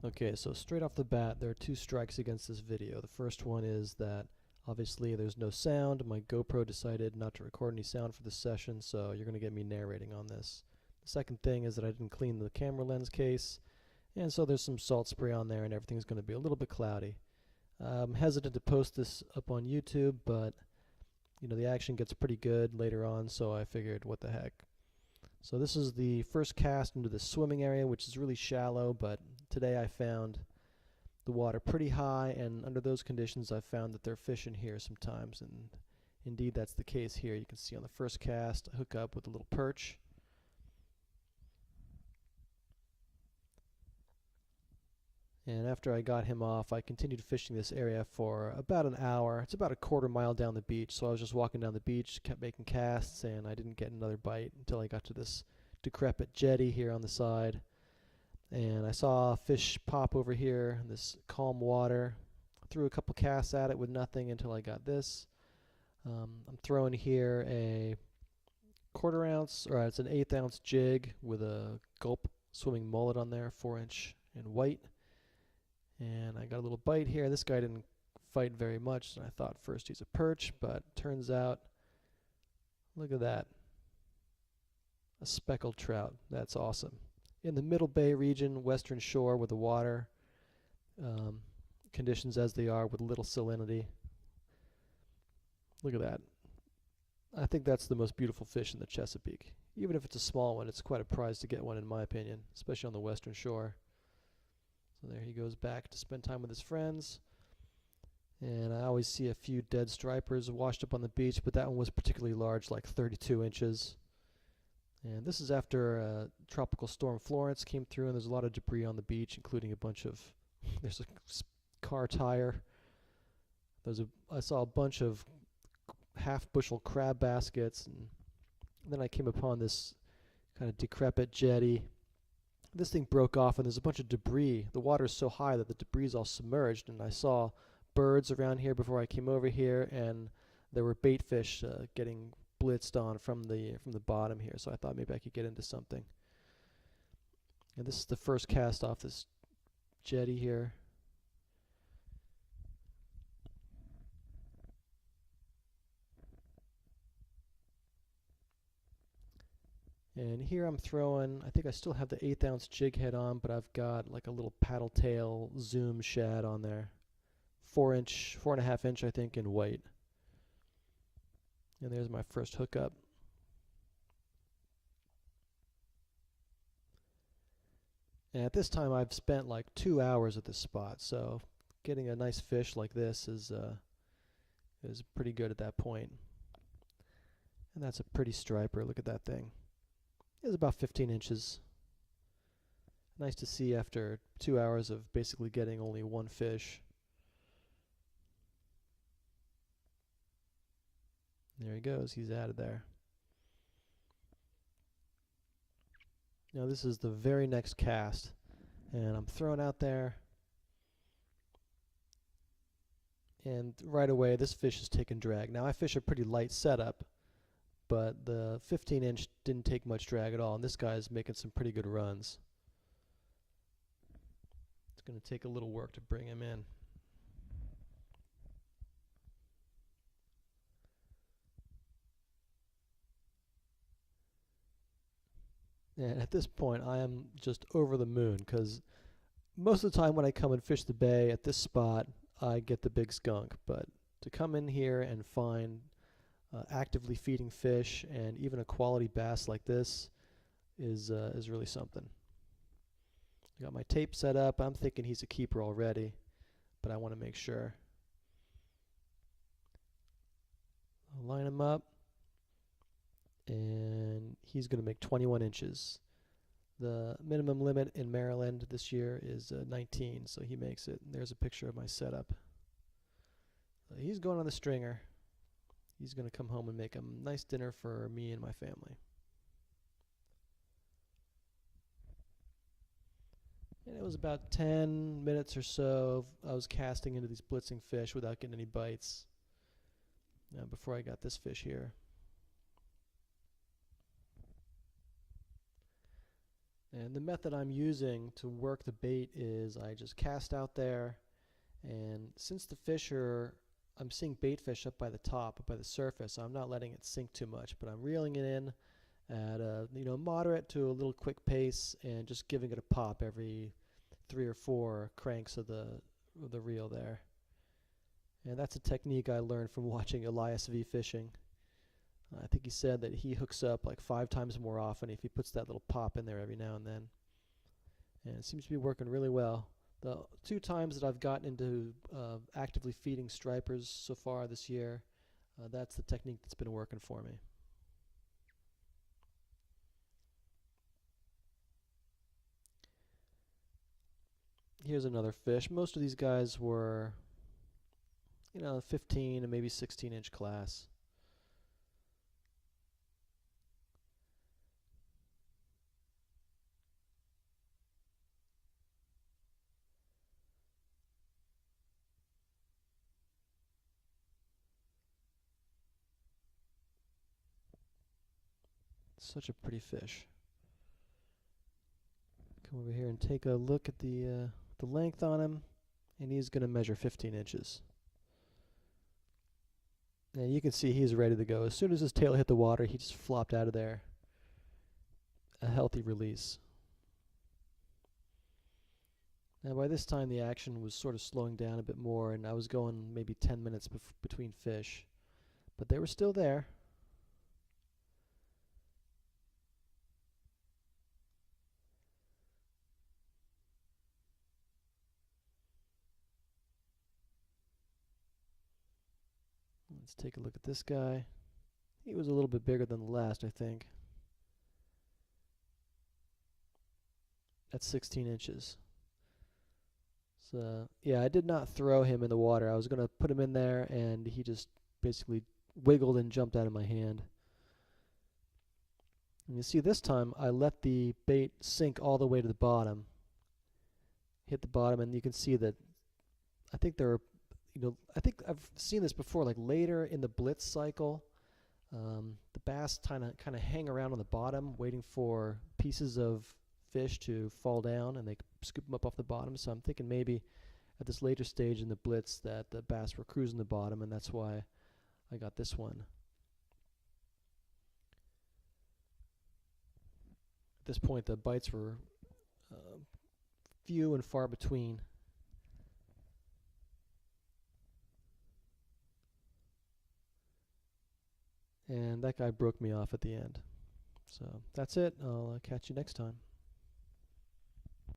Okay, so straight off the bat, there are two strikes against this video. The first one is that obviously there's no sound. My GoPro decided not to record any sound for this session, so you're going to get me narrating on this. The second thing is that I didn't clean the camera lens case, and so there's some salt spray on there and everything's going to be a little bit cloudy. I'm hesitant to post this up on YouTube, but the action gets pretty good later on, so I figured what the heck. So this is the first cast into the swimming area, which is really shallow, but today I found the water pretty high, and under those conditions I found that there are fish in here sometimes, and indeed that's the case here. You can see on the first cast I hook up with a little perch. And after I got him off, I continued fishing this area for about an hour. It's about a quarter-mile down the beach, so I was just walking down the beach, kept making casts, and I didn't get another bite until I got to this decrepit jetty here on the side. And I saw a fish pop over here in this calm water. Threw a couple casts at it with nothing until I got this. I'm throwing here a quarter ounce, or it's an 1/8 ounce jig with a gulp swimming mullet on there, 4-inch in white. And I got a little bite here. This guy didn't fight very much, and I thought first he's a perch, but turns out, look at that, a speckled trout. That's awesome. In the Middle Bay region, western shore with the water, conditions as they are with little salinity. Look at that. I think that's the most beautiful fish in the Chesapeake. Even if it's a small one, it's quite a prize to get one in my opinion, especially on the western shore. So there he goes back to spend time with his friends. And I always see a few dead stripers washed up on the beach, but that one was particularly large, like 32 inches. And this is after Tropical Storm Florence came through, and there's a lot of debris on the beach, including a bunch of, there's a car tire. I saw a bunch of half-bushel crab baskets, and then I came upon this kind of decrepit jetty. This thing broke off, and there's a bunch of debris. The water is so high that the debris is all submerged, and I saw birds around here before I came over here, and there were bait fish getting blitzed on from the bottom here, so I thought maybe I could get into something. And this is the first cast off this jetty here. And here I'm throwing, I think I still have the 1/8 ounce jig head on, but I've got like a little paddle tail zoom shad on there. 4-inch, 4.5 inch I think in white. And there's my first hookup. And at this time I've spent like 2 hours at this spot, so getting a nice fish like this is pretty good at that point. And that's a pretty striper, look at that thing. It's about 15 inches. Nice to see after 2 hours of basically getting only one fish. There he goes, he's out of there. Now this is the very next cast, and I'm throwing out there, and right away this fish is taking drag. Now I fish a pretty light setup, but the 15-inch didn't take much drag at all, and this guy's making some pretty good runs. It's going to take a little work to bring him in. And at this point I am just over the moon, because most of the time when I come and fish the bay at this spot I get the big skunk, but to come in here and find actively feeding fish and even a quality bass like this is really something. I got my tape set up. I'm thinking he's a keeper already, but I want to make sure. I'll line him up, and he's going to make 21 inches. The minimum limit in Maryland this year is 19, so he makes it. And there's a picture of my setup. He's going on the stringer. He's going to come home and make a nice dinner for me and my family. And it was about 10 minutes or so I was casting into these blitzing fish without getting any bites before I got this fish here. And the method I'm using to work the bait is I just cast out there, and since the fish are, I'm seeing bait fish up by the top, up by the surface, so I'm not letting it sink too much, but I'm reeling it in at a moderate to a little quick pace and just giving it a pop every 3 or 4 cranks of the reel there. And that's a technique I learned from watching Elias V fishing. I think he said that he hooks up like 5 times more often if he puts that little pop in there every now and then. And it seems to be working really well. The 2 times that I've gotten into actively feeding stripers so far this year, that's the technique that's been working for me. Here's another fish. Most of these guys were, 15 and maybe 16-inch class. Such a pretty fish. Come over here and take a look at the length on him, and he's going to measure 15 inches. And you can see he's ready to go. As soon as his tail hit the water, he just flopped out of there. A healthy release. Now by this time the action was sort of slowing down a bit more, and I was going maybe 10 minutes between fish. But they were still there. Let's take a look at this guy. He was a little bit bigger than the last, I think. That's 16 inches. So, yeah, I did not throw him in the water. I was going to put him in there, and he just basically wiggled and jumped out of my hand. And you see this time I let the bait sink all the way to the bottom. Hit the bottom, and you can see that I think there are, I think I've seen this before, like later in the blitz cycle, the bass kind of hang around on the bottom waiting for pieces of fish to fall down, and they scoop them up off the bottom. So I'm thinking maybe at this later stage in the blitz that the bass were cruising the bottom, and that's why I got this one. At this point the bites were few and far between. And that guy broke me off at the end. So that's it. I'll catch you next time.